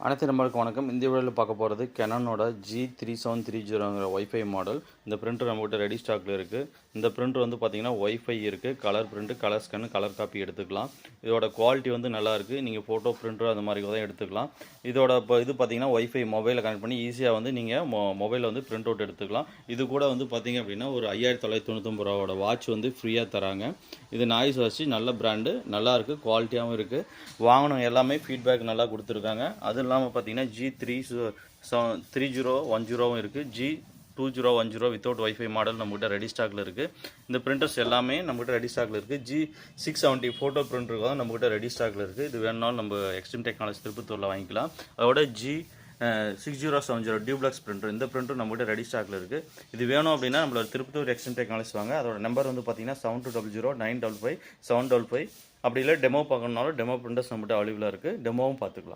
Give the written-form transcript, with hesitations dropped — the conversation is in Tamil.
அனைத்து நம்பருக்கு வணக்கம். இந்த வீடியோவில் பார்க்க போகிறது கெனானோட G3730ங்கிற ஒய்ஃபை மாடல். இந்த பிரிண்டர் நம்மகிட்ட ரெடி ஸ்டாக்கில் இருக்குது. இந்த பிரிண்டர் வந்து பார்த்திங்கன்னா ஒய்ஃபை இருக்குது, colour print, colour scan, colour copy எடுத்துக்கலாம். இதோட குவாலிட்டி வந்து நல்லாயிருக்கு. நீங்கள் ஃபோட்டோ பிரிண்டர் அந்த மாதிரி தான் எடுத்துக்கலாம். இதோட இது பார்த்திங்கன்னா ஒய்ஃபை மொபைலில் கனெக்ட் பண்ணி ஈஸியாக வந்து நீங்கள் மொபைலில் வந்து பிரிண்ட் அவுட் எடுத்துக்கலாம். இது கூட வந்து பார்த்திங்க அப்படின்னா ஒரு 5999 ரூபாவோட வாட்ச் வந்து ஃப்ரீயாக தராங்க. இது நாய்ஸ் வாட்ச், நல்ல பிராண்டு, நல்லாயிருக்கு, குவாலிட்டியாகவும் இருக்குது. வாங்கினவங்க எல்லாமே ஃபீட்பேக் நல்லா கொடுத்துருக்காங்க. அது இல்லாமல் பார்த்தீங்கன்னா G3010 இருக்குது, G2010 வித்தவுட் ஒய்ஃபை மாடல் நம்மகிட்ட ரெடி ஸ்டாக்கில் இருக்குது. இந்த பிரிண்டர்ஸ் எல்லாமே நம்மகிட்ட ரெடி ஸ்டாக்கில் இருக்குது. G670 ஃபோட்டோ பிரிண்டருக்கு தான் நம்மகிட்ட ரெடி ஸ்டாக்கில் இருக்குது. இது வேணுனாலும் நம்ம எக்ஸ்ட்ரீம் டெக்னாலஜி திருப்பத்தூரில் வாங்கிக்கலாம். அதோட G6070 டியூப்ளக்ஸ் பிரிண்டர், இந்த பிரிண்டர் நம்மகிட்ட ரெடி ஸ்டாக்கில் இருக்குது. இது வேணும் அப்படின்னா நம்மளோட திருப்பத்தூர் எக்ஸ்ட்ரீம் டெக்னாலஜி வாங்க. அதோட நம்பர் வந்து பார்த்தீங்கன்னா 7200 955 755. அப்படி இல்லை டெமோ பார்க்கணுனாலும் டெமோ பிரிண்டர்ஸ் நம்மகிட்ட அவைலபிளாக இருக்குது. டெமோவும் பார்த்துக்கலாம்.